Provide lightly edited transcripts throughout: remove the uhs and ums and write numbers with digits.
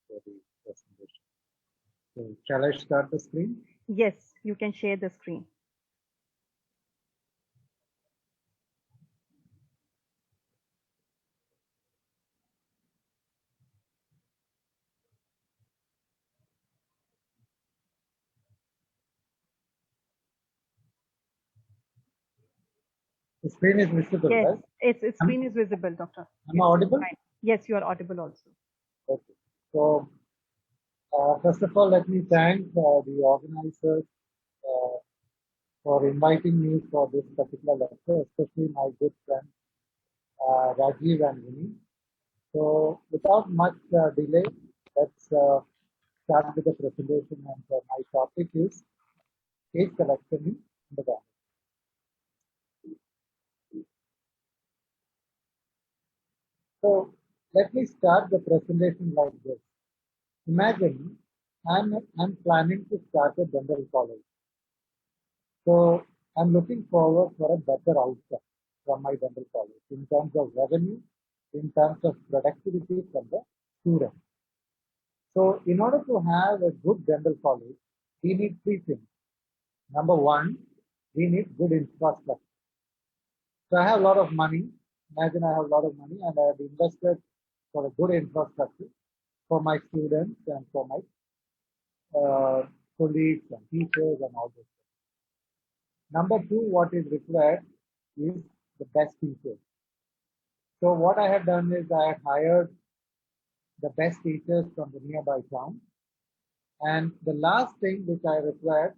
for the presentation. So shall I start the screen? Yes, you can share the screen. The screen is visible, Yes, right? its screen is visible, doctor. Am I audible? Yes, you are audible also. Okay. So first of all, let me thank the organizers uh, for inviting me for this particular lecture, especially my good friend Rajiv and Vinny. So without much delay, let's start with the presentation. And my topic is case selection in the bank. So let me start the presentation like this. Imagine I'm planning to start a dental college. So I'm looking forward for a better outcome from my dental college in terms of revenue, in terms of productivity from the students. So in order to have a good dental college, we need three things. Number one, we need good infrastructure. So I have a lot of money. Imagine I have a lot of money and I have invested for a good infrastructure for my students and for my colleagues and teachers and all this. Number two, what is required is the best teachers. So what I have done is I have hired the best teachers from the nearby town. And the last thing which I required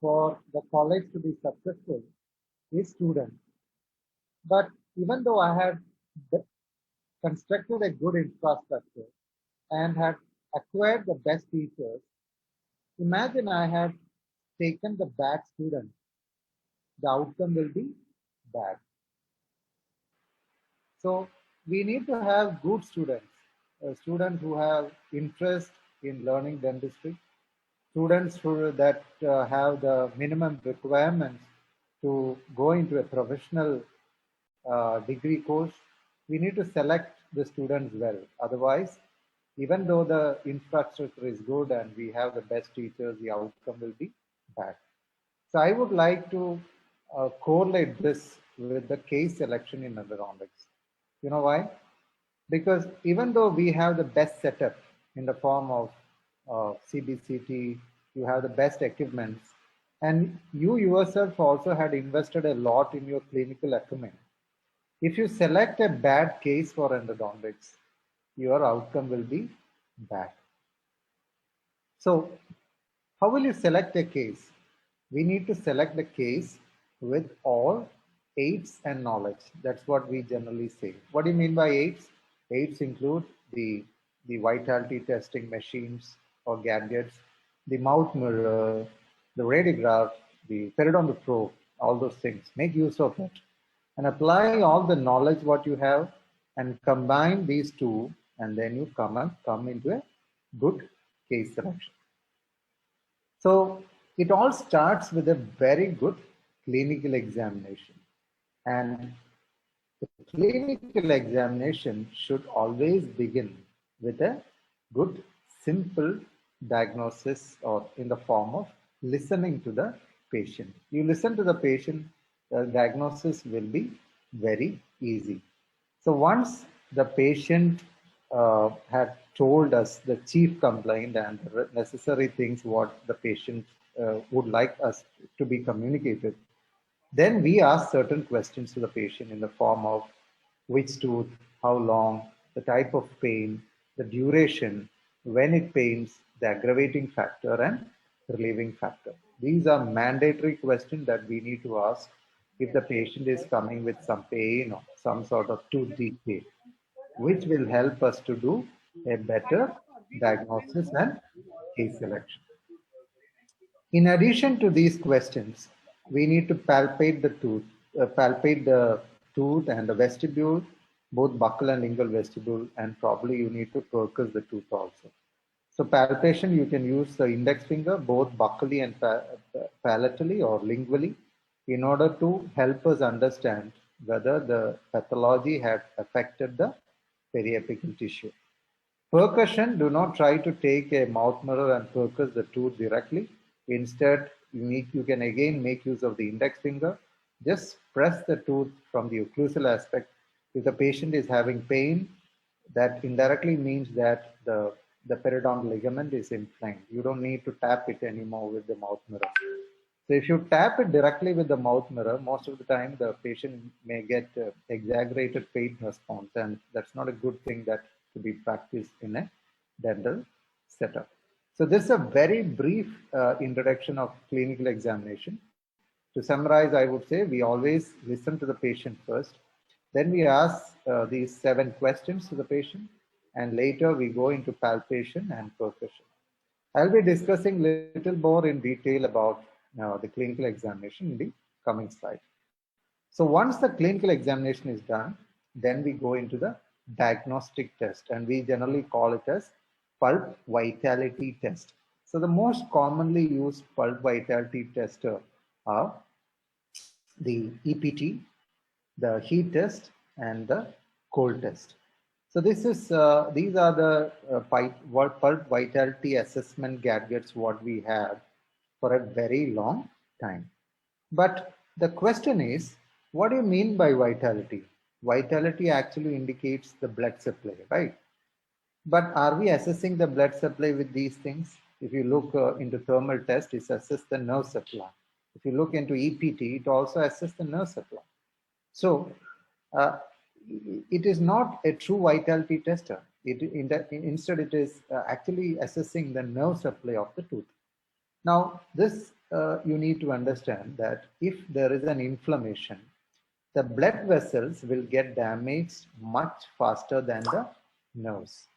for the college to be successful is students. But even though I had constructed a good infrastructure and had acquired the best teachers, imagine I had taken the bad students, the outcome will be bad. So we need to have good students, students who have interest in learning dentistry, students that have the minimum requirements to go into a professional degree course. We need to select the students well. Otherwise, even though the infrastructure is good and we have the best teachers, the outcome will be bad. So I would like to correlate this with the case selection in endodontics. You know why? Because even though we have the best setup in the form of CBCT, you have the best equipments, and you yourself also had invested a lot in your clinical acumen. If you select a bad case for endodontics, your outcome will be bad. So how will you select a case? We need to select the case with all aids and knowledge. That's what we generally say. What do you mean by aids? Aids include the vitality testing machines or gadgets, the mouth mirror, the radiograph, the periodontal probe, all those things. Make use of it and apply all the knowledge what you have and combine these two, and then you come into a good case selection. So it all starts with a very good clinical examination. And the clinical examination should always begin with a good, simple diagnosis or in the form of listening to the patient. You listen to the patient, the diagnosis will be very easy. So once the patient had told us the chief complaint and the necessary things what the patient would like us to be communicated, then we ask certain questions to the patient in the form of which tooth, how long, the type of pain, the duration, when it pains, the aggravating factor and relieving factor. These are mandatory questions that we need to ask if the patient is coming with some pain or some sort of tooth decay, which will help us to do a better diagnosis and case selection. In addition to these questions, we need to palpate the tooth and the vestibule, both buccal and lingual vestibule, and probably you need to percuss the tooth also. So palpation, you can use the index finger, both buccally and palatally or lingually, in order to help us understand whether the pathology had affected the periapical tissue. Percussion, do not try to take a mouth mirror and percuss the tooth directly. Instead, you can again make use of the index finger. Just press the tooth from the occlusal aspect. If the patient is having pain, that indirectly means that the periodontal ligament is inflamed. You don't need to tap it anymore with the mouth mirror. So if you tap it directly with the mouth mirror, most of the time the patient may get exaggerated pain response, and that's not a good thing that to be practiced in a dental setup. So this is a very brief introduction of clinical examination. To summarize, I would say we always listen to the patient first. Then we ask these 7 questions to the patient, and later we go into palpation and percussion. I'll be discussing a little more in detail about the clinical examination in the coming slide. So once the clinical examination is done, then we go into the diagnostic test, and we generally call it as pulp vitality test. So the most commonly used pulp vitality tester are the EPT, the heat test, and the cold test. So these are the pulp vitality assessment gadgets what we have for a very long time. But the question is, what do you mean by vitality? Vitality actually indicates the blood supply, right? But are we assessing the blood supply with these things? If you look into thermal test, it assesses the nerve supply. If you look into EPT, it also assesses the nerve supply. So it is not a true vitality tester. Instead, it is actually assessing the nerve supply of the tooth. Now, this you need to understand that if there is an inflammation, the blood vessels will get damaged much faster than the nerves.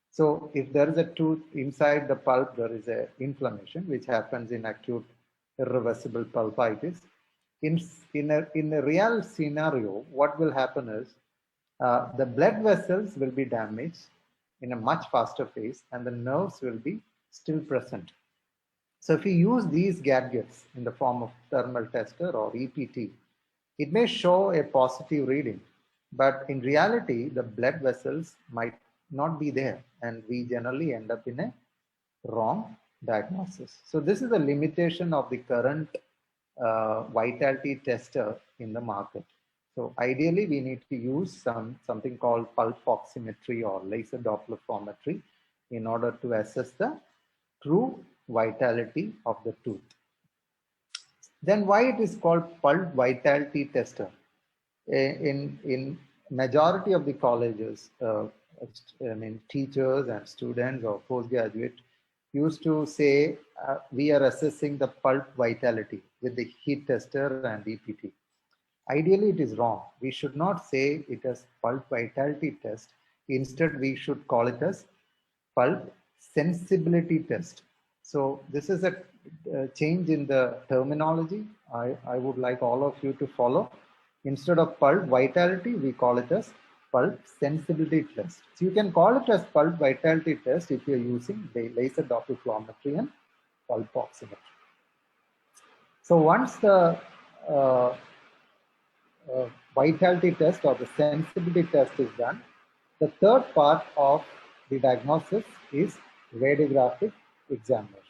So if there is a tooth inside the pulp, there is an inflammation which happens in acute irreversible pulpitis. In a real scenario, what will happen is the blood vessels will be damaged in a much faster pace, and the nerves will be still present. So if you use these gadgets in the form of thermal tester or EPT, it may show a positive reading, but in reality, the blood vessels might not be there, and we generally end up in a wrong diagnosis. So this is the limitation of the current vitality tester in the market. So ideally, we need to use something called pulp oximetry or laser Doppler flowmetry in order to assess the true vitality of the tooth. Then why it is called pulp vitality tester? In majority of the colleges, teachers and students or postgraduate used to say we are assessing the pulp vitality with the heat tester and EPT. Ideally, it is wrong. We should not say it as pulp vitality test. Instead, we should call it as pulp sensibility test. So this is a change in the terminology. I would like all of you to follow. Instead of pulp vitality, we call it as pulp sensibility test. So you can call it as pulp vitality test if you're using the laser Doppler flowmetry and pulp oximetry. So once the vitality test or the sensibility test is done, the third part of the diagnosis is radiographic examination.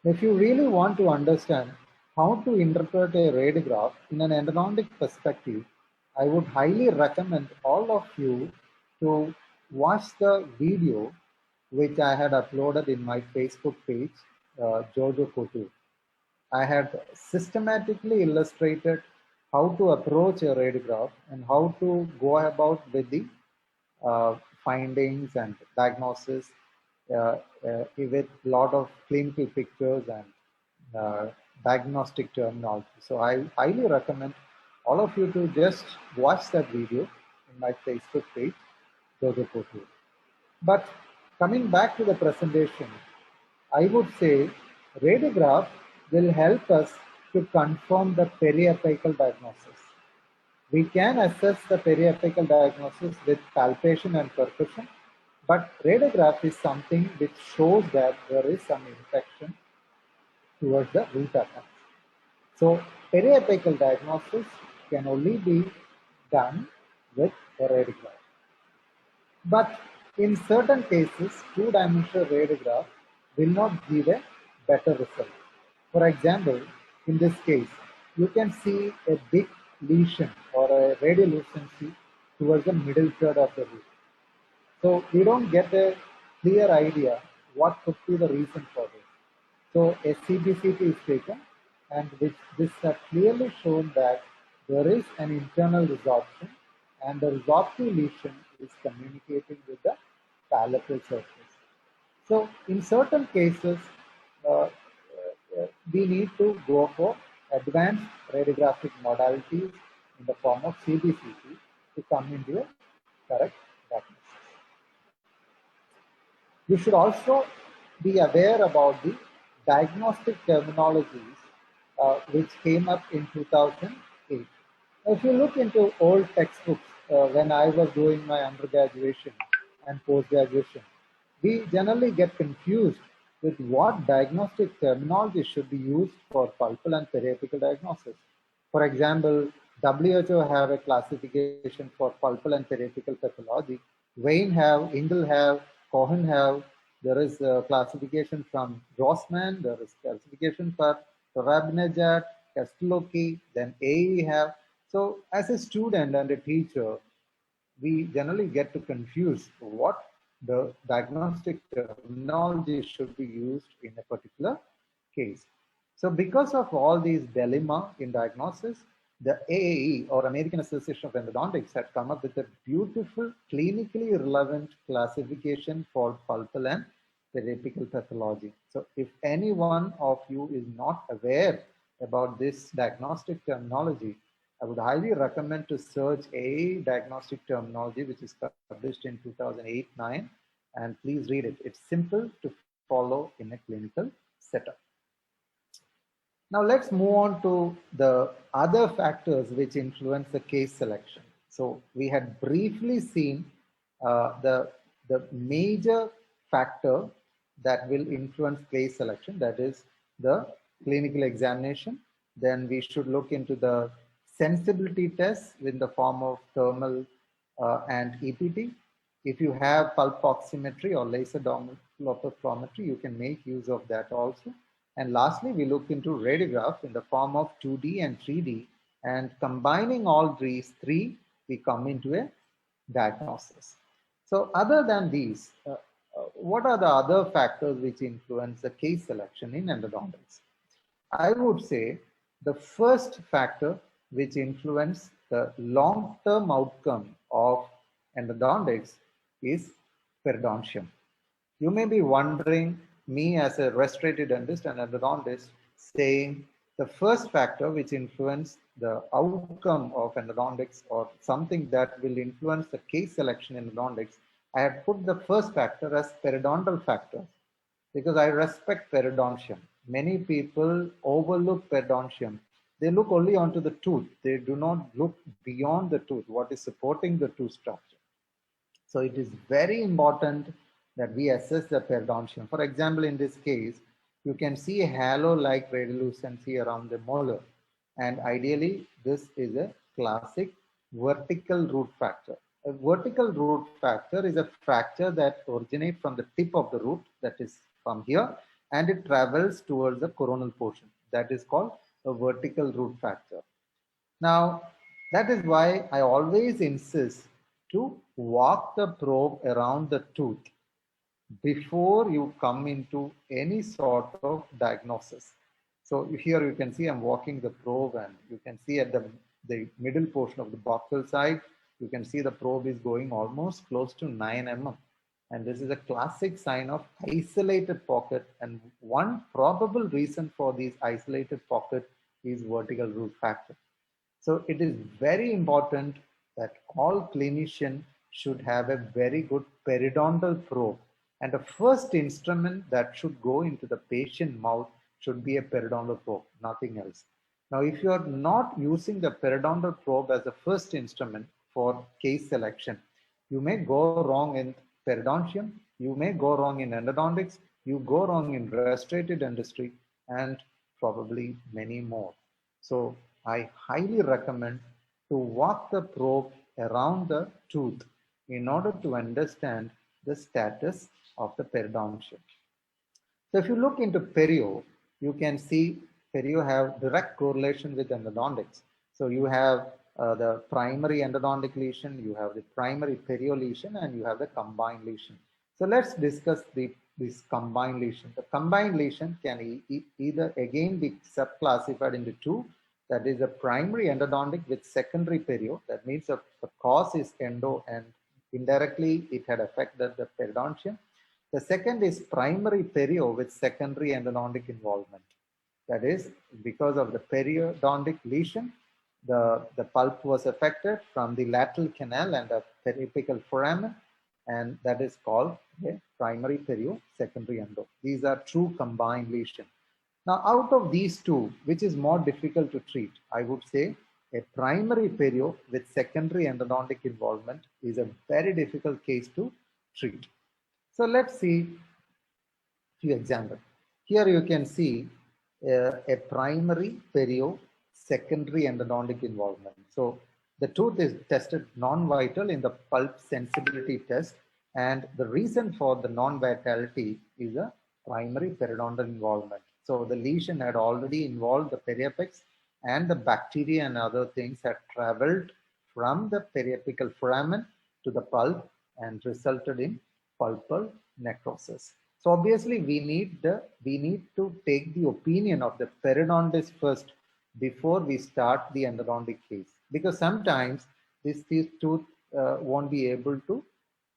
If you really want to understand how to interpret a radiograph in an endodontic perspective, I would highly recommend all of you to watch the video which I had uploaded in my Facebook page, Jojo Couture. I had systematically illustrated how to approach a radiograph and how to go about with the findings and diagnosis with a lot of clinical pictures and diagnostic terminology. So I highly recommend all of you to just watch that video in my Facebook page, Jojo Couture. But coming back to the presentation, I would say radiograph will help us to confirm the periapical diagnosis. We can assess the periapical diagnosis with palpation and percussion, but radiograph is something which shows that there is some infection towards the root apex. So periapical diagnosis can only be done with a radiograph. But in certain cases, two-dimensional radiograph will not give a better result. For example, in this case, you can see a big lesion or a radiolucency towards the middle third of the root. So we don't get a clear idea what could be the reason for this. So a CBCT is taken, and which this has clearly shown that there is an internal resorption, and the resorptive lesion is communicating with the palatal surface. So in certain cases, we need to go for advanced radiographic modalities in the form of CBCT to come into a correct diagnosis. You should also be aware about the diagnostic terminologies which came up in 2008. If you look into old textbooks, when I was doing my undergraduation and post-graduation, we generally get confused with what diagnostic terminology should be used for pulpal and periapical diagnosis. For example, WHO have a classification for pulpal and periapical pathology. Wayne have, Engel have, Cohen have. There is a classification from Grossman. There is classification for Rabinejad, Castellocchi, then AE have. So as a student and a teacher, we generally get to confuse what the diagnostic terminology should be used in a particular case. So because of all these dilemma in diagnosis, the AAE, or American Association of Endodontics, had come up with a beautiful clinically relevant classification for pulpal and periapical pathology. So if any one of you is not aware about this diagnostic terminology, I would highly recommend to search a diagnostic terminology, which is published in 2008-9, and please read it. It's simple to follow in a clinical setup. Now let's move on to the other factors which influence the case selection. So we had briefly seen the major factor that will influence case selection, that is the clinical examination. Then we should look into the sensibility tests in the form of thermal and EPT. If you have pulp oximetry or laser doppler you can make use of that also. And lastly, we look into radiograph in the form of 2D and 3D, and combining all these three, we come into a diagnosis. So other than these, what are the other factors which influence the case selection in endodontics? I would say the first factor which influence the long-term outcome of endodontics is periodontium. You may be wondering, me as a restorative dentist and endodontist, saying the first factor which influence the outcome of endodontics, or something that will influence the case selection in endodontics, I have put the first factor as periodontal factor because I respect periodontium. Many people overlook periodontium. They look only onto the tooth. They do not look beyond the tooth, what is supporting the tooth structure. So it is very important that we assess the periodontium. For example, in this case, you can see a halo-like radiolucency around the molar. And ideally, this is a classic vertical root fracture. A vertical root fracture is a fracture that originates from the tip of the root, that is from here, and it travels towards the coronal portion. That is called a vertical root fracture. Now, that is why I always insist to walk the probe around the tooth before you come into any sort of diagnosis. So here you can see I'm walking the probe, and you can see at the middle portion of the buccal side, you can see the probe is going almost close to 9 mm. And this is a classic sign of isolated pocket. And one probable reason for these isolated pocket is vertical root fracture. So it is very important that all clinicians should have a very good periodontal probe. And the first instrument that should go into the patient mouth should be a periodontal probe, nothing else. Now, if you are not using the periodontal probe as the first instrument for case selection, you may go wrong in periodontium, you may go wrong in endodontics, you go wrong in restorative dentistry, and probably many more. So I highly recommend to walk the probe around the tooth in order to understand the status of the periodontium. So if you look into perio, you can see perio have direct correlation with endodontics. So you have the primary endodontic lesion, you have the primary perio lesion, and you have the combined lesion. So let's discuss this combined lesion. The combined lesion can either again be subclassified into two. That is a primary endodontic with secondary perio. That means the cause is endo and indirectly it had affected the periodontium. The second is primary perio with secondary endodontic involvement. That is, because of the periodontic lesion, the pulp was affected from the lateral canal and the periapical foramen, and that is called a primary perio, secondary endo. These are true combined lesions. Now, out of these two, which is more difficult to treat, I would say a primary perio with secondary endodontic involvement is a very difficult case to treat. So let's see a few examples. Here you can see a primary perio, secondary endodontic involvement. So the tooth is tested non-vital in the pulp sensibility test, and the reason for the non-vitality is a primary periodontal involvement. So the lesion had already involved the periapex, and the bacteria and other things had traveled from the periapical foramen to the pulp and resulted in pulpal necrosis. So obviously we need to take the opinion of the periodontist first before we start the endodontic case, because sometimes this tooth won't be able to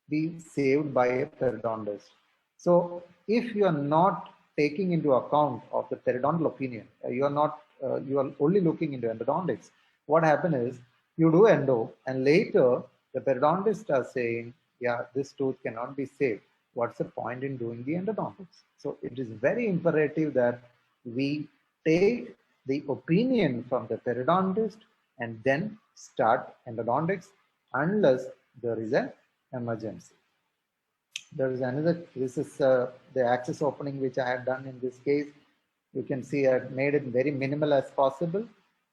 be saved by a periodontist. So if you are not taking into account of the periodontal opinion, you are only looking into endodontics. What happens is you do endo and later the periodontist are saying, yeah, this tooth cannot be saved. What's the point in doing the endodontics? So it is very imperative that we take the opinion from the periodontist and then start endodontics unless there is an emergency. There is another, this is the access opening which I had done in this case. You can see I made it very minimal as possible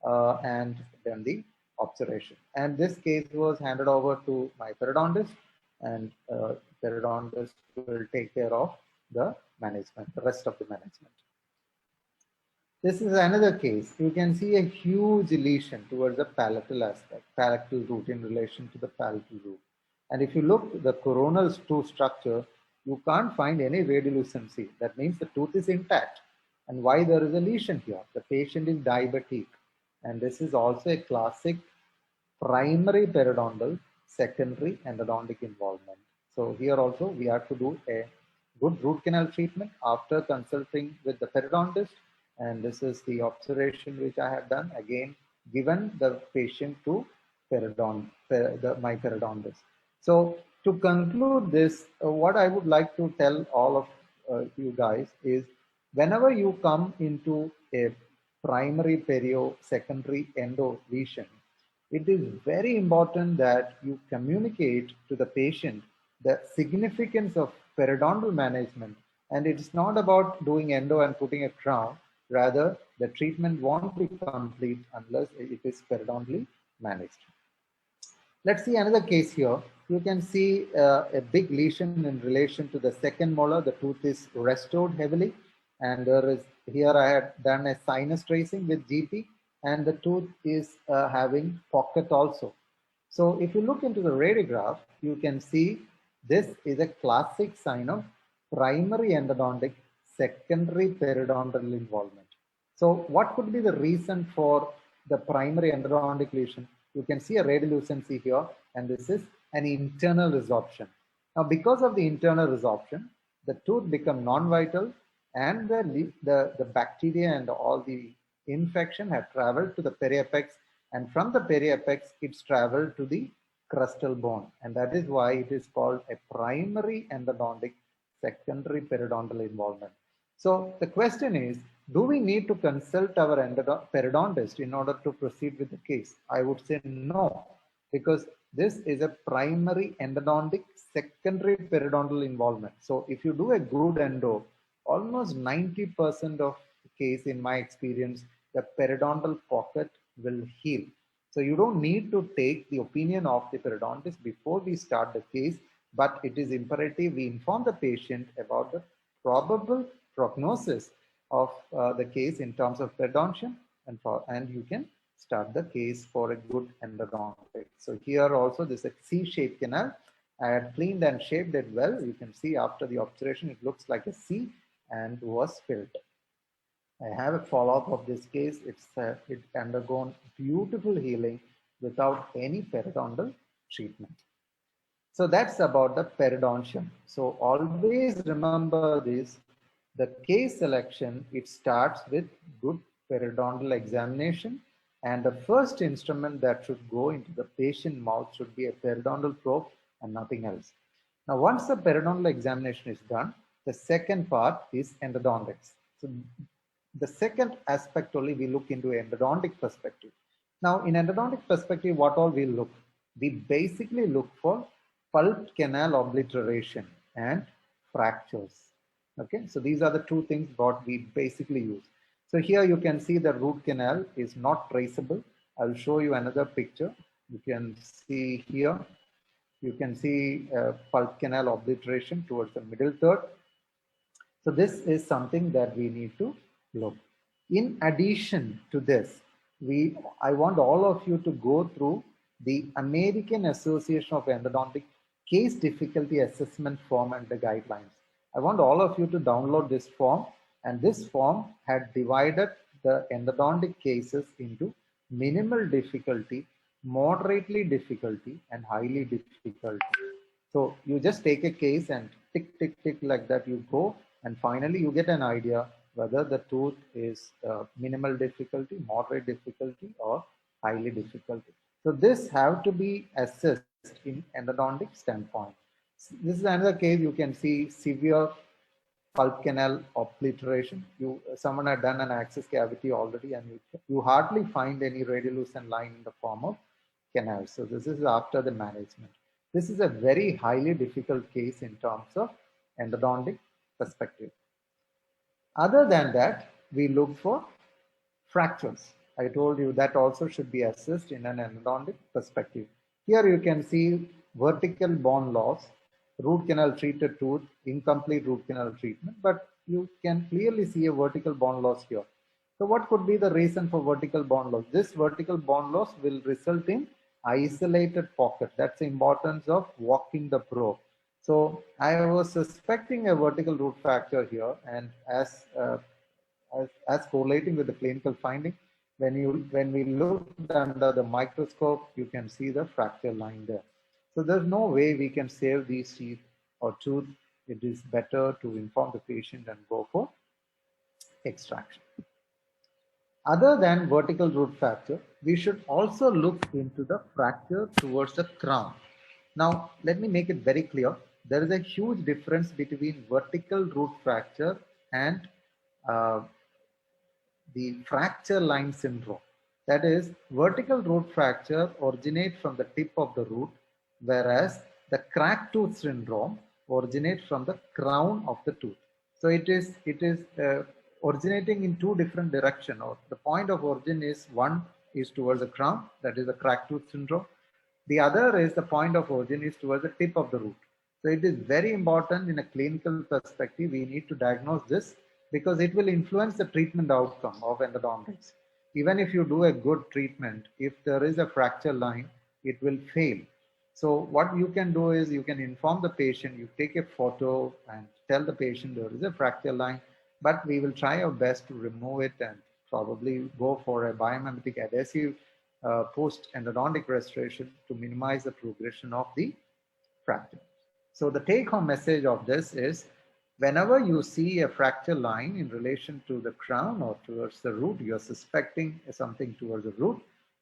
and then the observation. And this case was handed over to my periodontist, and periodontist will take care of the management, the rest of the management. This is another case. You can see a huge lesion towards the palatal aspect, palatal root in relation to the palatal root. And if you look at the coronal tooth structure, you can't find any radiolucency. That means the tooth is intact. And why there is a lesion here? The patient is diabetic. And this is also a classic primary periodontal, secondary endodontic involvement. So here also we have to do a good root canal treatment after consulting with the periodontist. And this is the observation which I have done, again given the patient to my periodontist. So to conclude this, what I would like to tell all of you guys is, whenever you come into a primary perio, secondary endo lesion, it is very important that you communicate to the patient the significance of periodontal management. And it's not about doing endo and putting a crown. Rather, the treatment won't be complete unless it is periodontally managed. Let's see another case here. You can see a big lesion in relation to the second molar. The tooth is restored heavily, and there is, here I had done a sinus tracing with GP, and the tooth is having pocket also. So if you look into the radiograph, you can see this is a classic sign of primary endodontic, secondary periodontal involvement. So what could be the reason for the primary endodontic lesion? You can see a radiolucency here, and this is an internal resorption. Now, because of the internal resorption, the tooth become non-vital, and the bacteria and all the infection have traveled to the periapex, and from the periapex, it's traveled to the crustal bone, and that is why it is called a primary endodontic, secondary periodontal involvement. So the question is, do we need to consult our periodontist in order to proceed with the case? I would say no, because this is a primary endodontic, secondary periodontal involvement. So if you do a good endo, almost 90% of the case, in my experience, the periodontal pocket will heal. So you don't need to take the opinion of the periodontist before we start the case. but it is imperative we inform the patient about the probable prognosis of the case in terms of periodontium, and you can start the case for a good endodontic. So here also this is a C-shaped canal. I had cleaned and shaped it well. You can see after the obturation, it looks like a C and was filled. I have a follow-up of this case. It undergone beautiful healing without any periodontal treatment. So that's about the periodontium. So always remember this, the case selection, it starts with good periodontal examination, and the first instrument that should go into the patient mouth should be a periodontal probe and nothing else. Now, once the periodontal examination is done, the second part is endodontics. So the second aspect only we look into endodontic perspective. Now, in endodontic perspective, what all we look? We basically look for pulp canal obliteration and fractures. Okay, so these are the two things what we basically use. So here you can see the root canal is not traceable. I'll show you another picture. You can see here, you can see pulp canal obliteration towards the middle third. So this is something that we need to look. In addition to this, I want all of you to go through the American Association of Endodontic Case Difficulty Assessment form and the guidelines. I want all of you to download this form, and this form had divided the endodontic cases into minimal difficulty, moderately difficulty, and highly difficulty. So you just take a case and tick, tick, tick like that you go, and finally you get an idea whether the tooth is minimal difficulty, moderate difficulty, or highly difficulty. So this have to be assessed in endodontic standpoint. This is another case. You can see severe pulp canal obliteration. Someone had done an access cavity already, and you hardly find any radiolucent line in the form of canal. So this is after the management. This is a very highly difficult case in terms of endodontic perspective. Other than that, we look for fractures. I told you that also should be assessed in an endodontic perspective. Here you can see vertical bone loss, root canal treated tooth, incomplete root canal treatment, but you can clearly see a vertical bone loss here. So what could be the reason for vertical bone loss? This vertical bone loss will result in isolated pocket. That's the importance of walking the probe. So I was suspecting a vertical root fracture here, and as correlating with the clinical finding, when we looked under the microscope, you can see the fracture line there. So there's no way we can save these teeth or tooth. It is better to inform the patient and go for extraction. Other than vertical root fracture, we should also look into the fracture towards the crown. Now, let me make it very clear. There is a huge difference between vertical root fracture and the fracture line syndrome. That is, vertical root fracture originates from the tip of the root, whereas the cracked tooth syndrome originates from the crown of the tooth. So it is originating in two different directions. Or the point of origin is, one is towards the crown, that is the cracked tooth syndrome. The other is the point of origin is towards the tip of the root. So it is very important in a clinical perspective. We need to diagnose this because it will influence the treatment outcome of endodontics. Even if you do a good treatment, if there is a fracture line, it will fail. So what you can do is you can inform the patient, you take a photo and tell the patient there is a fracture line, but we will try our best to remove it and probably go for a biomimetic adhesive post-endodontic restoration to minimize the progression of the fracture. So the take-home message of this is, whenever you see a fracture line in relation to the crown or towards the root, you're suspecting something towards the root,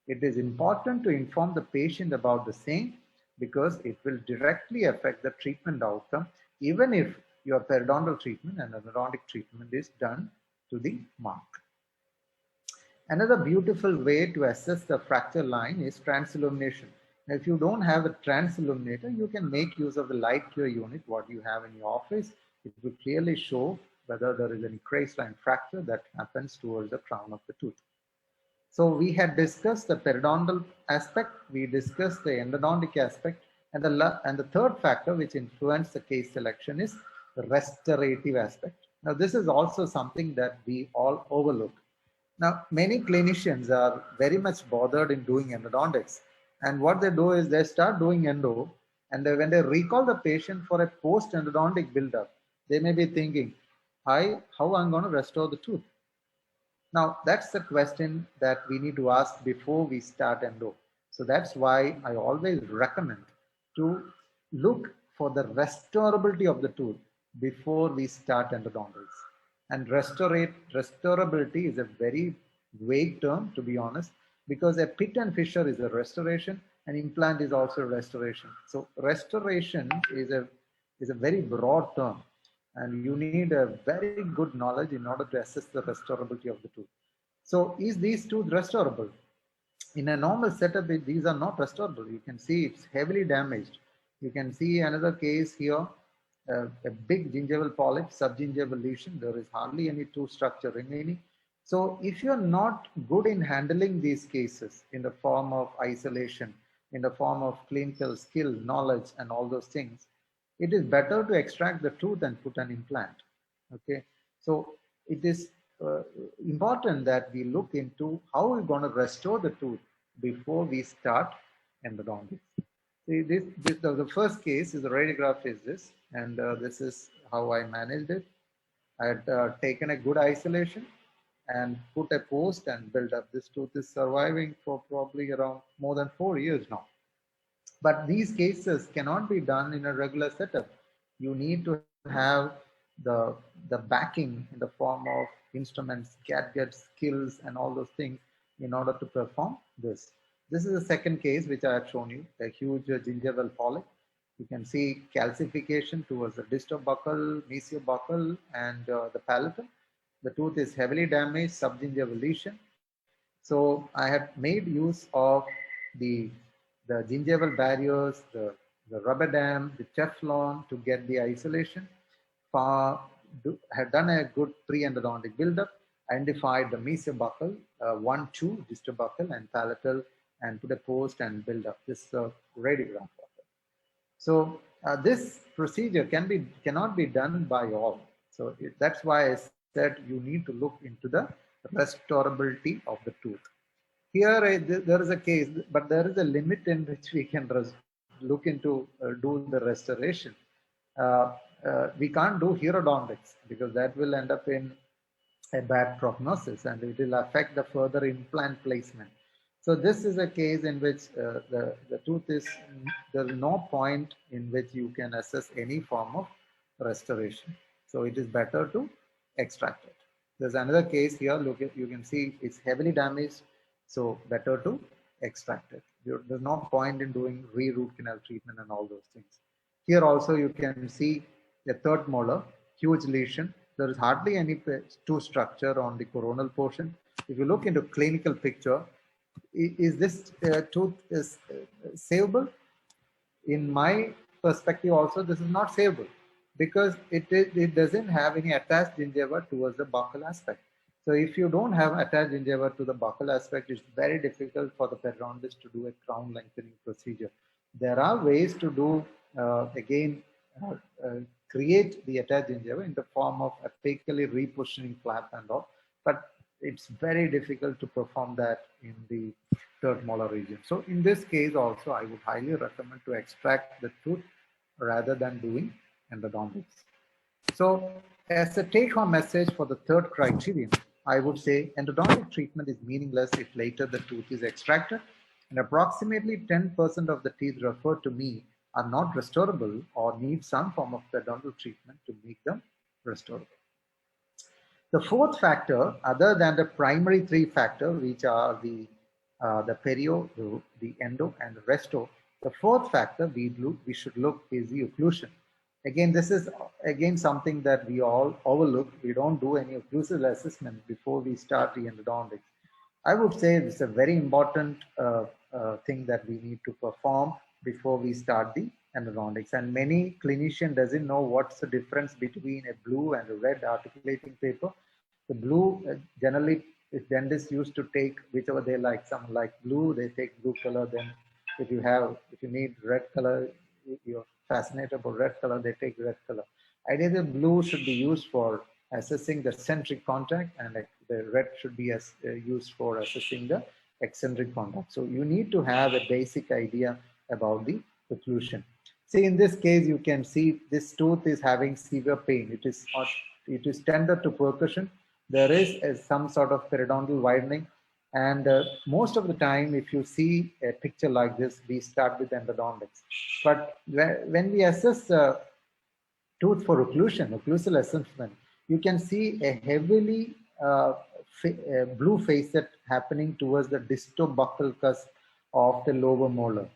it is important to inform the patient about the same because it will directly affect the treatment outcome, even if your periodontal treatment and endodontic treatment is done to the mark. Another beautiful way to assess the fracture line is transillumination. Now, if you don't have a transilluminator, you can make use of the light cure unit, what you have in your office. It will clearly show whether there is any crease line fracture that happens towards the crown of the tooth. So we had discussed the periodontal aspect, we discussed the endodontic aspect. And the third factor which influences the case selection is the restorative aspect. Now, this is also something that we all overlook. Now, many clinicians are very much bothered in doing endodontics. And what they do is they start doing endo, and when they recall the patient for a post-endodontic buildup, they may be thinking, how I'm going to restore the tooth? Now, that's the question that we need to ask before we start endo. So that's why I always recommend to look for the restorability of the tooth before we start endodontics. And restorability is a very vague term, to be honest, because a pit and fissure is a restoration, and implant is also a restoration. So restoration is a very broad term, and you need a very good knowledge in order to assess the restorability of the tooth. So is these tooth restorable? In a normal setup, these are not restorable. You can see it's heavily damaged. You can see another case here, a big gingival polyp, subgingival lesion. There is hardly any tooth structure remaining. So if you're not good in handling these cases in the form of isolation, in the form of clinical skill, knowledge, and all those things, it is better to extract the tooth and put an implant. Okay, so it is important that we look into how we're going to restore the tooth before we start endodontics. See, the first case is the radiograph is this, and this is how I managed it. I had taken a good isolation and put a post and built up. This tooth is surviving for probably around more than 4 years now. But these cases cannot be done in a regular setup. You need to have the backing in the form of instruments, gadgets, skills, and all those things in order to perform this. This is the second case which I have shown you, a huge gingival polyp. You can see calcification towards the distal buccal, mesiobuccal, and the palatal. The tooth is heavily damaged, subgingival lesion. So I had made use of the gingival barriers, the rubber dam, the Teflon to get the isolation. Had done a good pre-endodontic buildup, identified the mesiobuccal, 1, 2, distal buccal and palatal, and put a post and build up. This radiograph of it. So this procedure cannot be done by all. So that's why I said you need to look into the restorability of the tooth. Here there is a case, but there is a limit in which we can look into do the restoration. We can't do hierodontics because that will end up in a bad prognosis and it will affect the further implant placement. So this is a case in which the tooth is, there's no point in which you can assess any form of restoration. So it is better to extract it. There's another case here, look at, you can see it's heavily damaged, so better to extract it. There's no point in doing re-root canal treatment and all those things. Here also you can see a third molar, huge lesion. There is hardly any tooth structure on the coronal portion. If you look into clinical picture, is this tooth is savable? In my perspective also, this is not savable because it doesn't have any attached gingiva towards the buccal aspect. So if you don't have attached gingiva to the buccal aspect, it's very difficult for the periodontist to do a crown lengthening procedure. There are ways to do, create the attached gingiva in the form of apically repositioning flap and all, but it's very difficult to perform that in the third molar region. So in this case also, I would highly recommend to extract the tooth rather than doing endodontics. So as a take-home message for the third criterion, I would say endodontic treatment is meaningless if later the tooth is extracted, and approximately 10% of the teeth referred to me are not restorable or need some form of periodontal treatment to make them restorable. The fourth factor, other than the primary three factors, which are the perio, the endo, and the resto, the fourth factor we should look is the occlusion. Again, this is something that we all overlook. We don't do any occlusal assessment before we start the endodontics. I would say it's a very important thing that we need to perform before we start the endodontics. And many clinicians doesn't know what's the difference between a blue and a red articulating paper. The blue, generally, if dentists used to take whichever they like. Some like blue, they take blue color. Then if you need red color, you're fascinated about red color, they take red color. Ideally, blue should be used for assessing the centric contact, and the red should be used for assessing the eccentric contact. So you need to have a basic idea about the occlusion. See, in this case, you can see this tooth is having severe pain. It is tender to percussion. There is some sort of periodontal widening. And most of the time, if you see a picture like this, we start with endodontics. But when we assess tooth for occlusal assessment, you can see a heavily blue facet happening towards the distobuccal cusp of the lower molar.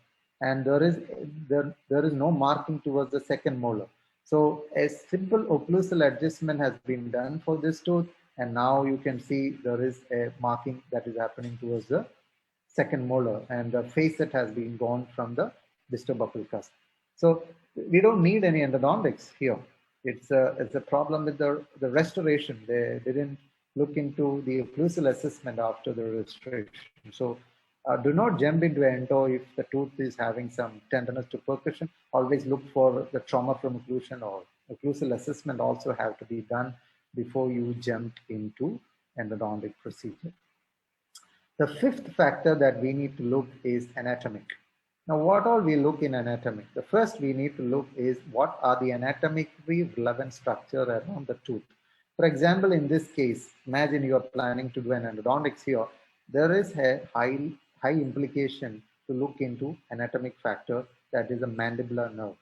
And there is no marking towards the second molar. So a simple occlusal adjustment has been done for this tooth, and now you can see there is a marking that is happening towards the second molar, and the facet has been gone from the distobuccal cusp. So we don't need any endodontics here. It's a problem with the restoration. They didn't look into the occlusal assessment after the restoration. So do not jump into endo if the tooth is having some tenderness to percussion. Always look for the trauma from occlusion, or occlusal assessment also have to be done before you jump into endodontic procedure. The fifth factor that we need to look is anatomic. Now, what all we look in anatomic? The first we need to look is what are the anatomically relevant structure around the tooth. For example, in this case, imagine you are planning to do an endodontics here. There is a high implication to look into anatomic factor, that is a mandibular nerve.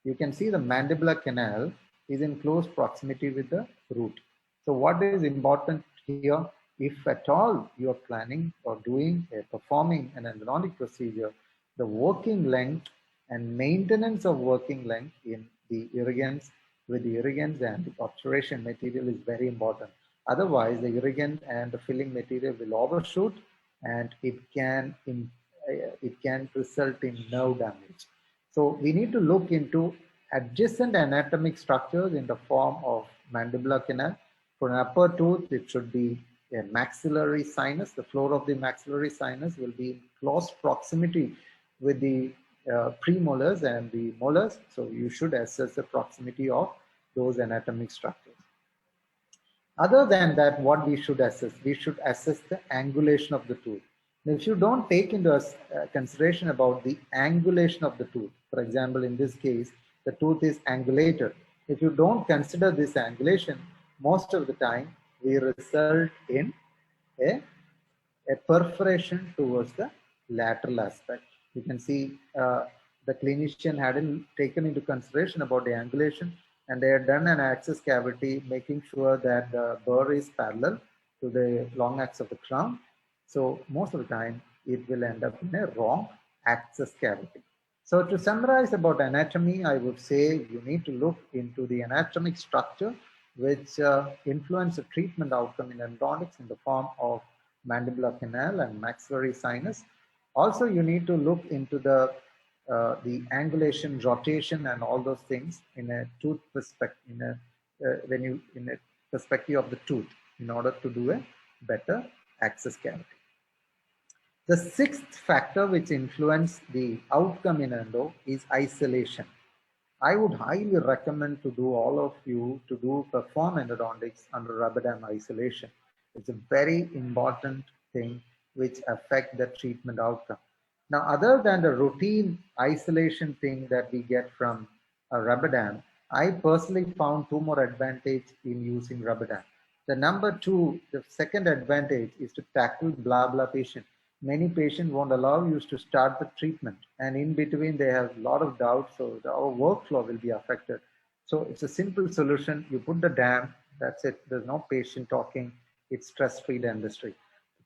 You can see the mandibular canal is in close proximity with the root. So what is important here, if at all you are planning or performing an endodontic procedure, the working length and maintenance of working length in the irrigants, with the irrigants and the obturation material is very important. Otherwise, the irrigant and the filling material will overshoot, and it can result in nerve damage. So we need to look into adjacent anatomic structures in the form of mandibular canal. For an upper tooth, it should be a maxillary sinus. The floor of the maxillary sinus will be in close proximity with the premolars and the molars. So you should assess the proximity of those anatomic structures. Other than that, what we should assess? We should assess the angulation of the tooth. Now, if you don't take into consideration about the angulation of the tooth, for example, in this case, the tooth is angulated. If you don't consider this angulation, most of the time we result in a perforation towards the lateral aspect. You can see the clinician hadn't taken into consideration about the angulation, and they had done an access cavity, making sure that the burr is parallel to the long axis of the crown. So most of the time, it will end up in a wrong access cavity. So to summarize about anatomy, I would say you need to look into the anatomic structure which influence the treatment outcome in endodontics in the form of mandibular canal and maxillary sinus. Also, you need to look into the angulation, rotation, and all those things in a tooth perspective, in a perspective of the tooth, in order to do a better access cavity. The sixth factor which influences the outcome in endo is isolation. I would highly recommend to do all of you to perform endodontics under rubber dam isolation. It's a very important thing which affects the treatment outcome. Now, other than the routine isolation thing that we get from a rubber dam, I personally found two more advantages in using rubber dam. The second advantage is to tackle blah blah patient. Many patients won't allow you to start the treatment, and in between they have a lot of doubts, so our workflow will be affected. So it's a simple solution. You put the dam, that's it. There's no patient talking. It's stress-free dentistry.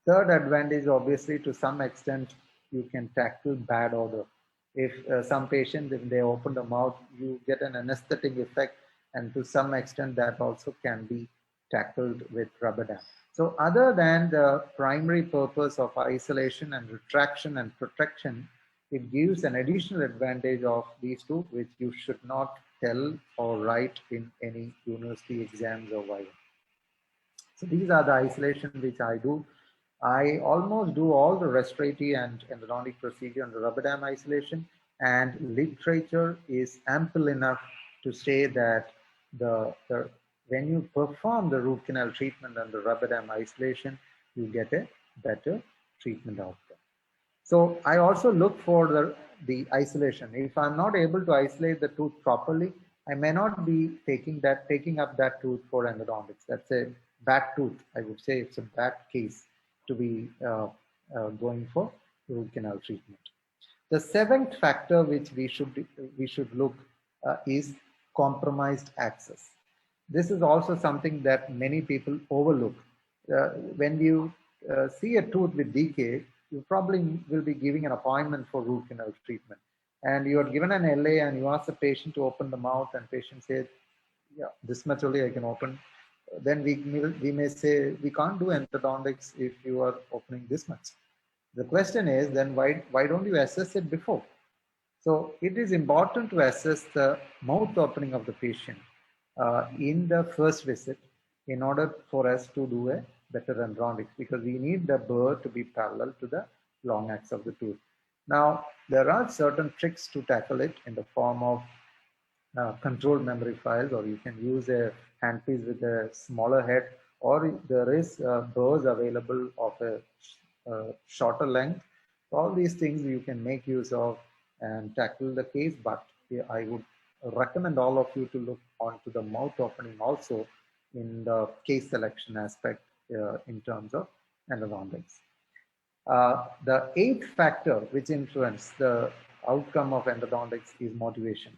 Third advantage, obviously, to some extent, you can tackle bad odor. If some patients, if they open the mouth, you get an anesthetic effect, and to some extent that also can be tackled with rubber dam. So other than the primary purpose of isolation and retraction and protection, it gives an additional advantage of these two, which you should not tell or write in any university exams or viva. So these are the isolation which I do. I almost do all the respiratory and endodontic procedure under rubber dam isolation. and literature is ample enough to say that when you perform the root canal treatment and the rubber dam isolation, you get a better treatment outcome. So I also look for the isolation. If I'm not able to isolate the tooth properly, I may not be taking up that tooth for endodontics. That's a bad tooth. I would say it's a bad case to be going for root canal treatment. The seventh factor which we should look is compromised access. This is also something that many people overlook. When you see a tooth with decay, you probably will be giving an appointment for root canal treatment. And you are given an LA and you ask the patient to open the mouth and patient says, yeah, this much only I can open. Then we may say, we can't do endodontics if you are opening this much. The question is then why don't you assess it before? So it is important to assess the mouth opening of the patient in the first visit in order for us to do a better endodontics, because we need the burr to be parallel to the long axis of the tooth. Now, there are certain tricks to tackle it in the form of controlled memory files, or you can use a handpiece with a smaller head, or there is burrs available of a shorter length. All these things you can make use of and tackle the case, but I would recommend all of you to look onto the mouth opening also in the case selection aspect in terms of endodontics. The eighth factor which influences the outcome of endodontics is motivation.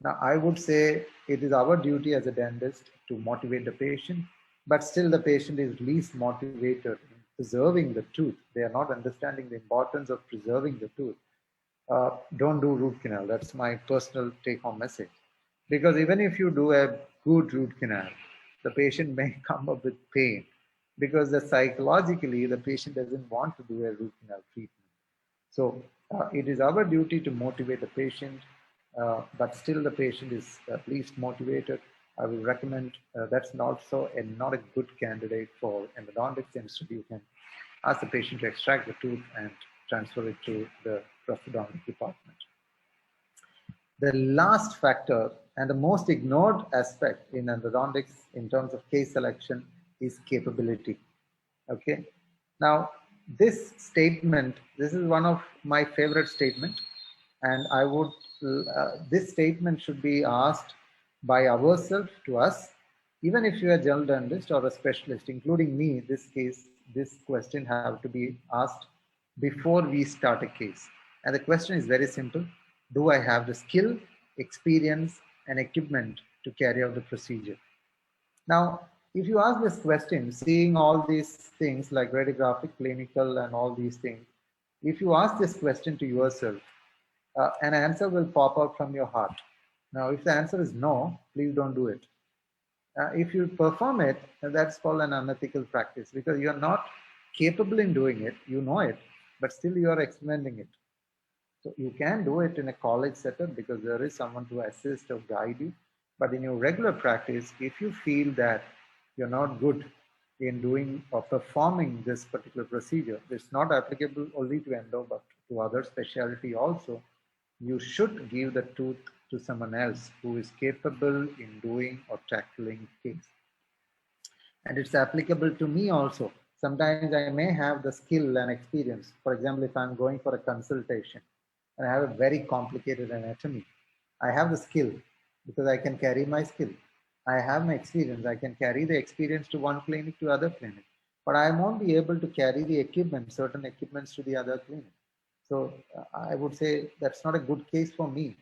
Now, I would say it is our duty as a dentist to motivate the patient, but still the patient is least motivated in preserving the tooth. They are not understanding the importance of preserving the tooth. Don't do root canal. That's my personal take-home message. Because even if you do a good root canal, the patient may come up with pain because psychologically the patient doesn't want to do a root canal treatment. So it is our duty to motivate the patient, but still the patient is at least motivated. I will recommend that's also not a good candidate for endodontics. Instead, you can ask the patient to extract the tooth and transfer it to the prosthodontic department. The last factor and the most ignored aspect in endodontics in terms of case selection is capability. Okay. Now, this statement, this is one of my favorite statements, and I would, this statement should be asked by ourselves to us, even if you are a general dentist or a specialist, including me, this question have to be asked before we start a case. And the question is very simple. Do I have the skill, experience, and equipment to carry out the procedure? Now, if you ask this question, seeing all these things like radiographic, clinical, and all these things, if you ask this question to yourself, an answer will pop out from your heart. Now, if the answer is no, please don't do it. If you perform it, that's called an unethical practice, because you're not capable in doing it, you know it, but still you are experimenting it. So you can do it in a college setup because there is someone to assist or guide you. But in your regular practice, if you feel that you're not good in doing or performing this particular procedure, it's not applicable only to endo, but to other specialty also, you should give the tooth to someone else who is capable in doing or tackling case. And it's applicable to me also. Sometimes I may have the skill and experience. For example, if I'm going for a consultation and I have a very complicated anatomy, I have the skill because I can carry my skill. I have my experience. I can carry the experience to one clinic to other clinic, but I won't be able to carry the equipment, certain equipments to the other clinic. So I would say that's not a good case for me.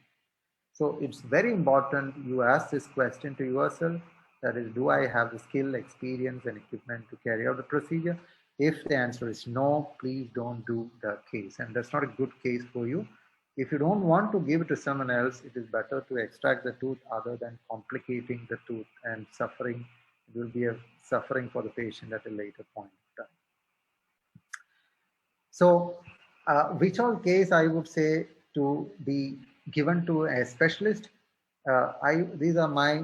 So it's very important you ask this question to yourself. That is, do I have the skill, experience, and equipment to carry out the procedure? If the answer is no, please don't do the case. And that's not a good case for you. If you don't want to give it to someone else, it is better to extract the tooth other than complicating the tooth and suffering. It will be a suffering for the patient at a later point in time. So, which all case I would say to be given to a specialist. These are my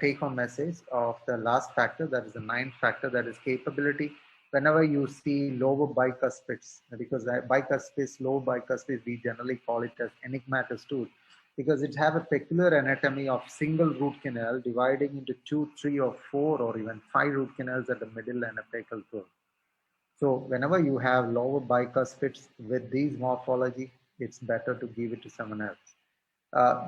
take-home message of the last factor, that is the ninth factor, that is capability. whenever you see lower bicuspids, because bicuspids, low bicuspids, we generally call it as enigmatus tooth, because it have a peculiar anatomy of single root canal dividing into 2, 3, or 4, or even 5 root canals at the middle and apical curve. So whenever you have lower bicuspids with these morphology, it's better to give it to someone else.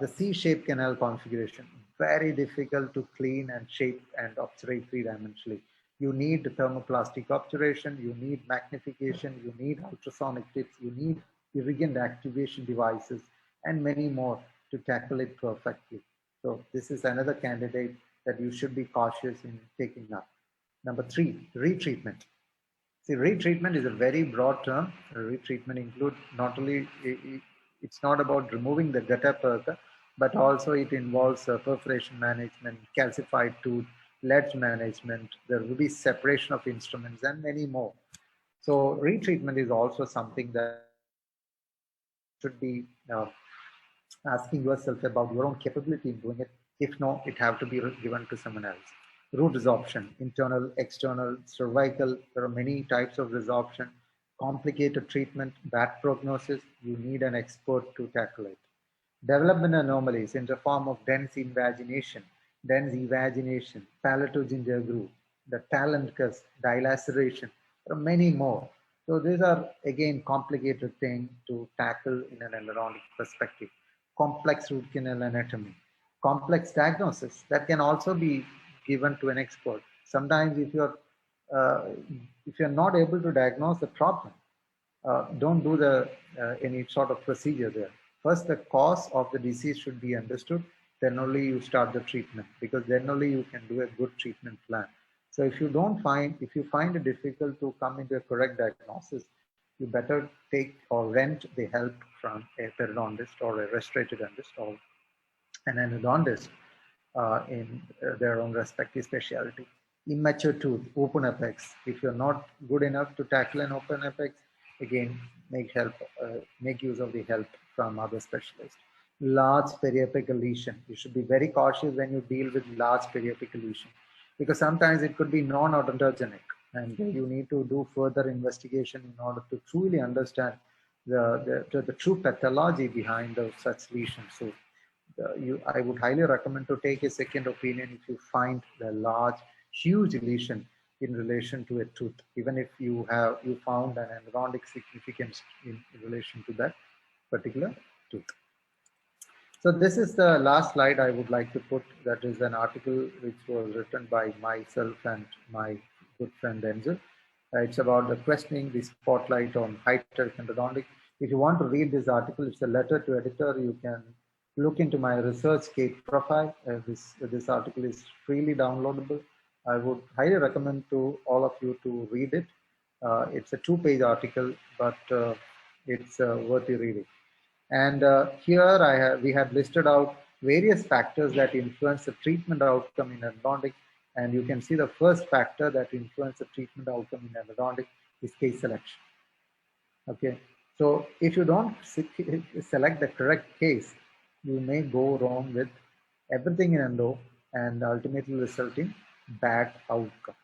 The C-shaped canal configuration, very difficult to clean and shape and obturate three-dimensionally. You need thermoplastic obturation, you need magnification, you need ultrasonic tips, you need irrigant activation devices, and many more to tackle it perfectly. So this is another candidate that you should be cautious in taking up. Number 3, retreatment. See, retreatment is a very broad term. Retreatment includes not only, it's not about removing the gutta perca, but also it involves perforation management, calcified tooth, ledge management, there will be separation of instruments, and many more. So retreatment is also something that should be asking yourself about your own capability in doing it. If no, it have to be given to someone else. Root resorption, internal, external, cervical, there are many types of resorption. Complicated treatment, bad prognosis, you need an expert to tackle it. Development anomalies in the form of dense evagination, palatoginger groove, the talent cusp, dilaceration, there are many more. So these are again complicated things to tackle in an endodontic perspective. Complex root canal anatomy, complex diagnosis that can also be given to an expert. Sometimes uh, if you're not able to diagnose the problem, don't do the any sort of procedure there. First, the cause of the disease should be understood. Then only you start the treatment, because then only you can do a good treatment plan. So if you find it difficult to come into a correct diagnosis, you better take or rent the help from a periodontist or a restorative dentist or an endodontist in their own respective specialty. Immature tooth, open apex. If you're not good enough to tackle an open apex, again, make use of the help from other specialists. Large periapical lesion. You should be very cautious when you deal with large periapical lesion, because sometimes it could be non-odontogenic, and you need to do further investigation in order to truly understand the true pathology behind those such lesions. So I would highly recommend to take a second opinion if you find a large, huge lesion in relation to a tooth, even if you found an endodontic significance in relation to that particular tooth. So this is the last slide I would like to put. That is an article which was written by myself and my good friend Denzel. It's about the questioning the spotlight on high-tech endodontic. If you want to read this article, it's a letter to editor. You can look into my ResearchGate profile. This article is freely downloadable. I would highly recommend to all of you to read it. It's a 2-page article, but it's worthy reading. And here we have listed out various factors that influence the treatment outcome in endodontic. And you can see the first factor that influences the treatment outcome in endodontic is case selection. Okay, so if you don't select the correct case, you may go wrong with everything in endo and ultimately result in bad outcome.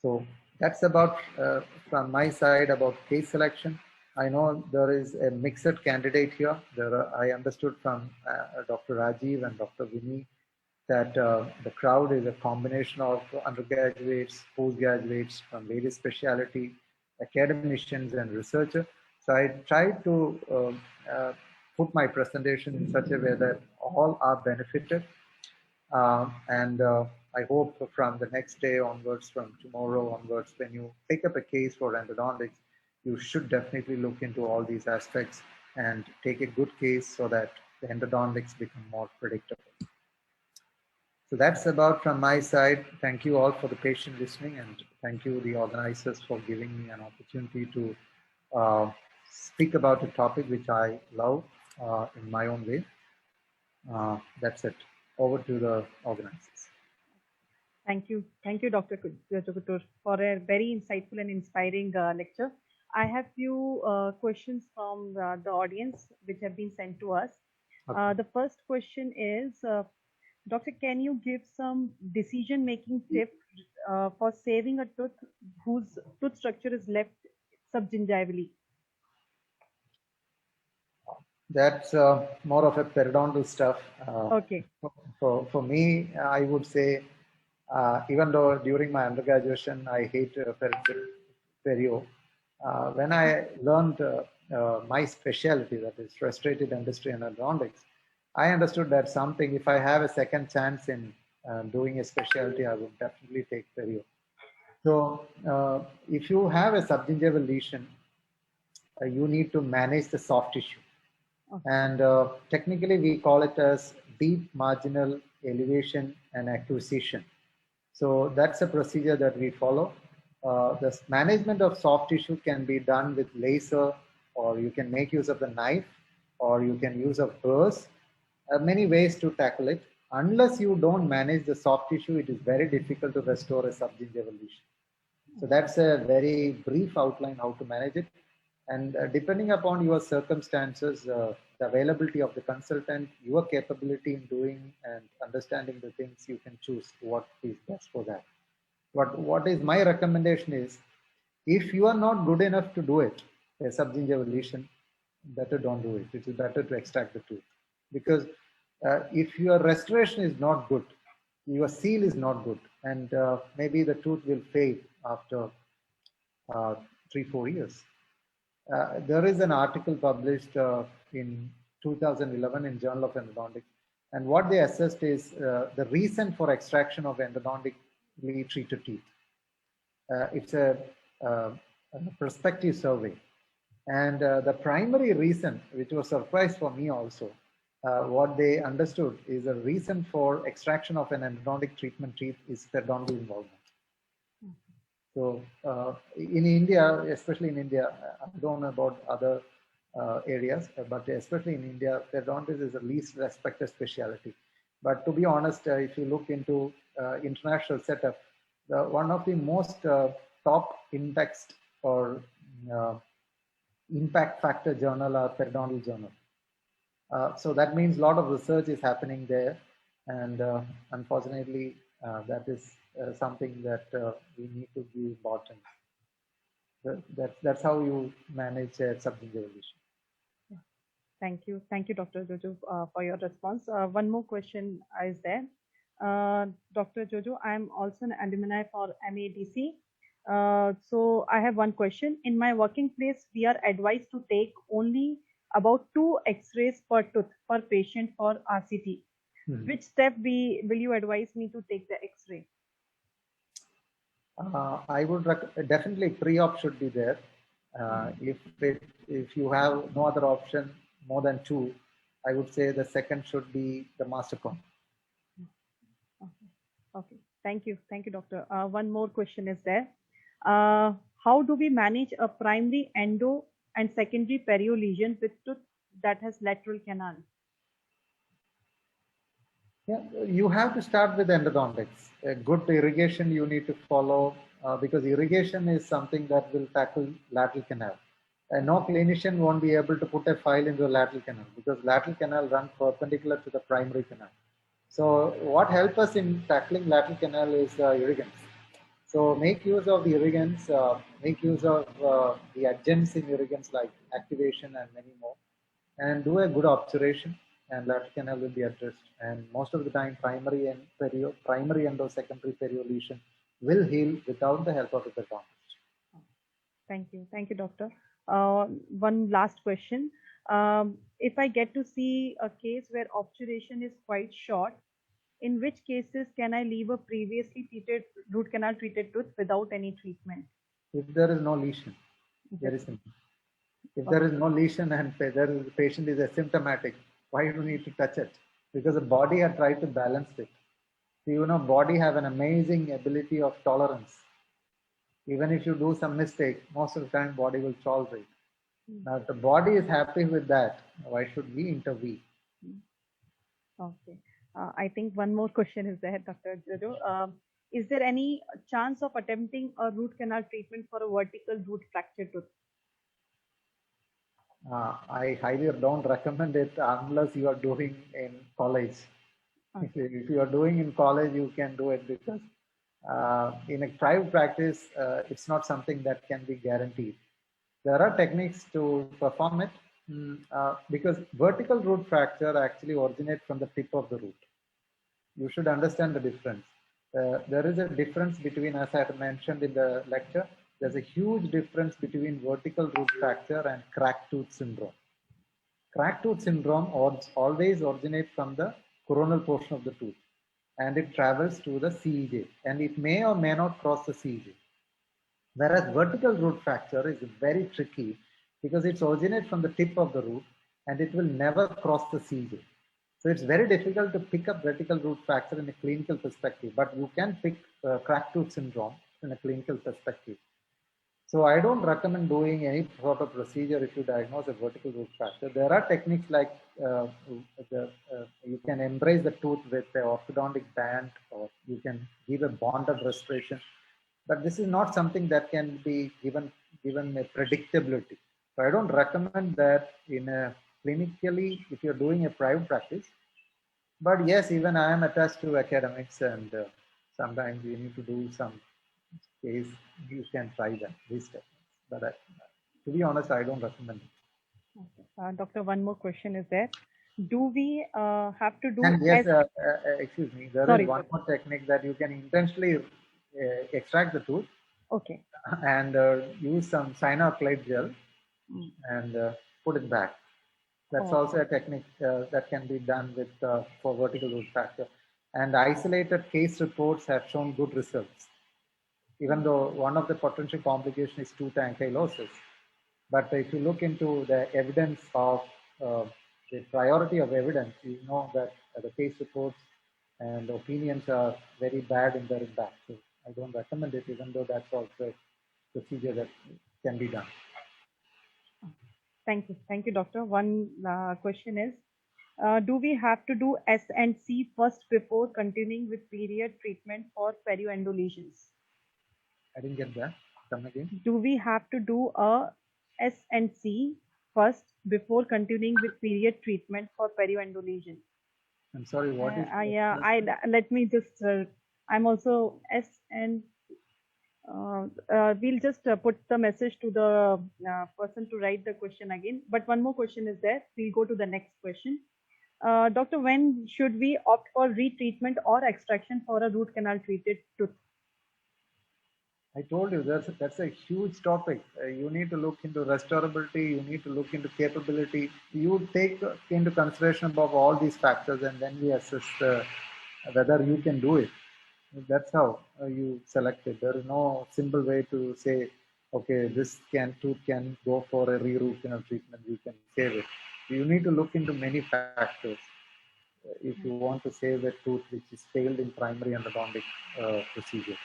So that's about from my side about case selection. I know there is a mixed candidate here. I understood from Dr. Rajiv and Dr. Vinny that the crowd is a combination of undergraduates, postgraduates from various specialty, academicians, and researchers. So I tried to put my presentation in such a way that all are benefited. I hope from the next day onwards, from tomorrow onwards, when you pick up a case for endodontics, you should definitely look into all these aspects and take a good case so that the endodontics become more predictable. So that's about from my side. Thank you all for the patient listening, and thank you the organizers for giving me an opportunity to speak about a topic which I love in my own way. That's it. Over to the organizers. Thank you, Dr. Kutur, for a very insightful and inspiring lecture. I have few questions from the audience which have been sent to us. Okay. The first question is, Doctor, can you give some decision-making tip for saving a tooth whose tooth structure is left subgingivally? That's more of a periodontal stuff. Okay. For me, I would say, even though during my undergraduation I hate perio, when I learned my specialty, that is restorative dentistry and endodontics, I understood that something, if I have a second chance in doing a specialty, I would definitely take perio. So if you have a subgingival lesion, you need to manage the soft tissue. Okay. And technically we call it as deep marginal elevation and acquisition. So that's a procedure that we follow. The management of soft tissue can be done with laser, or you can make use of the knife, or you can use of burrs. Many ways to tackle it. Unless you don't manage the soft tissue, it is very difficult to restore a subgingival lesion. So that's a very brief outline how to manage it. And depending upon your circumstances, the availability of the consultant, your capability in doing and understanding the things, you can choose what is best for that. But what is my recommendation is, if you are not good enough to do it, a subgingival lesion, better don't do it. It is better to extract the tooth. Because if your restoration is not good, your seal is not good, and maybe the tooth will fade after 3-4 years. There is an article published in 2011 in Journal of Endodontics, and what they assessed is the reason for extraction of endodontically treated teeth. It's a prospective survey, and the primary reason, which was a surprise for me also, what they understood is the reason for extraction of an endodontic treatment teeth is periodontal involvement. So in India, especially in India, I don't know about other areas, but especially in India, periodontics is the least respected specialty. But to be honest, if you look into international setup, one of the most top indexed or impact factor journal are periodontal journal. So that means a lot of research is happening there, and unfortunately, that is something that we need to be important. That's how you manage a subgingival lesion. Thank you, Dr. Jojo, for your response. One more question is there. Dr. Jojo, I am also an alumni for MADC. So I have one question. In my working place, we are advised to take only about 2 X-rays per tooth per patient for RCT. Which step will you advise me to take the X-ray? I would definitely pre-op should be there. If you have no other option more than 2, I would say the second should be the Mastercom. Okay. Thank you, doctor. One more question is there. How do we manage a primary endo and secondary perio lesion with tooth that has lateral canal? Yeah, you have to start with endodontics. A good irrigation you need to follow, because irrigation is something that will tackle lateral canal. And no clinician won't be able to put a file into a lateral canal, because lateral canal runs perpendicular to the primary canal. So what helps us in tackling lateral canal is irrigants. So make use of the irrigants, make use of the adjuncts in irrigants like activation and many more, and do a good obturation, and lateral canal will be addressed. And most of the time, primary endo, secondary perio lesion will heal without the help of the periodontics. Thank you, doctor. One last question. If I get to see a case where obturation is quite short, in which cases can I leave a previously treated root canal treated tooth without any treatment? If there is no lesion, very simple. If there is no lesion and the patient is asymptomatic, why do you need to touch it? Because the body had tried to balance it. So, you know, body have an amazing ability of tolerance. Even if you do some mistake, most of the time body will tolerate. Now, if the body is happy with that, why should we intervene? Okay. I think one more question is there, Dr. Jojo. Is there any chance of attempting a root canal treatment for a vertical root fracture tooth? I highly don't recommend it unless you are doing in college. If you are doing in college, you can do it because in a private practice, it's not something that can be guaranteed. There are techniques to perform it because vertical root fracture actually originates from the tip of the root. You should understand the difference. There is a difference between, as I mentioned in the lecture, there's a huge difference between vertical root fracture and cracked tooth syndrome. Cracked tooth syndrome always originates from the coronal portion of the tooth and it travels to the CEJ and it may or may not cross the CEJ. Whereas vertical root fracture is very tricky because it originates from the tip of the root and it will never cross the CEJ. So it's very difficult to pick up vertical root fracture in a clinical perspective, but you can pick cracked tooth syndrome in a clinical perspective. So I don't recommend doing any sort of procedure if you diagnose a vertical root fracture. There are techniques like you can embrace the tooth with an orthodontic band, or you can give a bonded restoration. But this is not something that can be given a predictability. So I don't recommend that in a clinically if you're doing a private practice. But yes, even I am attached to academics, and sometimes you need to do some case. You can try that these techniques. But to be honest, I don't recommend it. Okay. Doctor, one more question is there. Do we have to do? And yes, excuse me. There is one more technique that you can intentionally extract the tooth. Okay. And use some cyanoacrylate gel and put it back. That's also a technique that can be done with for vertical root fracture. And isolated case reports have shown good results, even though one of the potential complications is tooth ankylosis. But if you look into the evidence of the priority of evidence, you know that the case reports and opinions are very bad in their impact. So I don't recommend it, even though that's also a procedure that can be done. Thank you, doctor. One question is, do we have to do S&C first before continuing with period treatment for perioendo lesions? I didn't get that. Come again. Do we have to do a S&C first before continuing with period treatment for perioendo lesions? I'm sorry, what is? Let me just. I'm also S and. We'll just put the message to the person to write the question again. But one more question is there. We'll go to the next question. Doctor, when should we opt for retreatment or extraction for a root canal treated tooth? I told you that's a huge topic. You need to look into restorability. You need to look into capability. You take into consideration about all these factors, and then we assess whether you can do it. That's how you select it. There is no simple way to say, okay, this tooth can go for a re-root canal treatment. We can save it. You need to look into many factors if you want to save a tooth which is failed in primary endodontic procedure.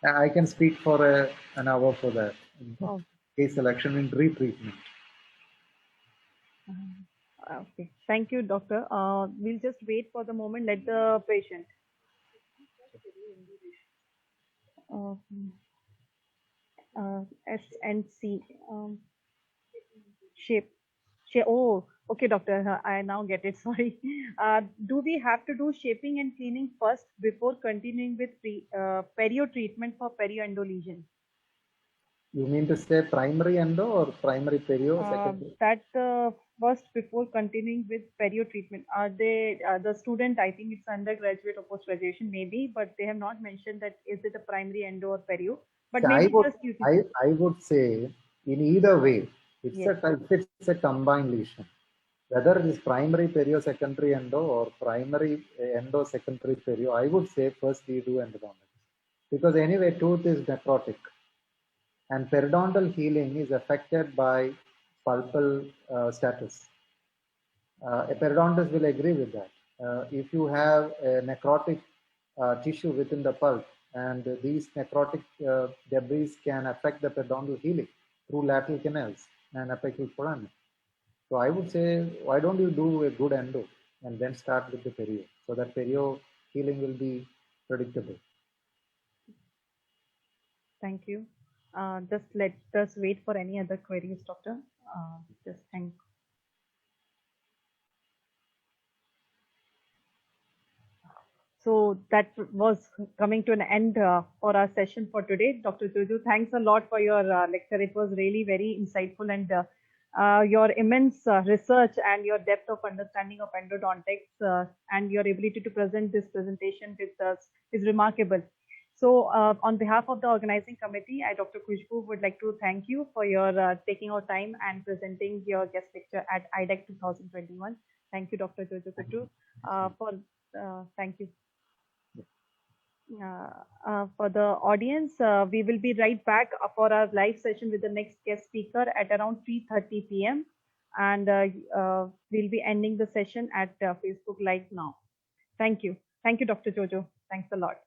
I can speak for an hour for that. Case selection and retreatment. Okay, thank you, doctor. We'll just wait for the moment. Let the patient. S&C shape. Oh, okay, doctor. I now get it. Sorry. Do we have to do shaping and cleaning first before continuing with perio treatment for perioendo lesion? You mean to say primary endo or primary perio? That first before continuing with perio treatment. Are they the student? I think it's undergraduate or post graduation maybe, but they have not mentioned that is it a primary endo or perio. But maybe I would say in either way, it's a combined lesion. Whether it is primary perio secondary endo or primary endo secondary perio, I would say first we do endodontics, because anyway tooth is necrotic and periodontal healing is affected by pulpal status. A periodontist will agree with that. If you have a necrotic tissue within the pulp, and these necrotic debris can affect the periodontal healing through lateral canals and apical foramen. So I would say, why don't you do a good endo and then start with the perio, so that perio healing will be predictable. Thank you. Just let us wait for any other queries, doctor. Just thank. So that was coming to an end for our session for today. Dr. Jojo, thanks a lot for your lecture. It was really very insightful, and your immense research and your depth of understanding of endodontics and your ability to present this presentation with us is remarkable. So on behalf of the organizing committee, I, Dr. Khushbu, would like to thank you for your taking our time and presenting your guest lecture at IDEC 2021. Thank you, Dr. Jojo Kuttu, thank you. For the audience, we will be right back for our live session with the next guest speaker at around 3:30 p.m. And we'll be ending the session at Facebook Live now. Thank you. Thank you, Dr. Jojo. Thanks a lot.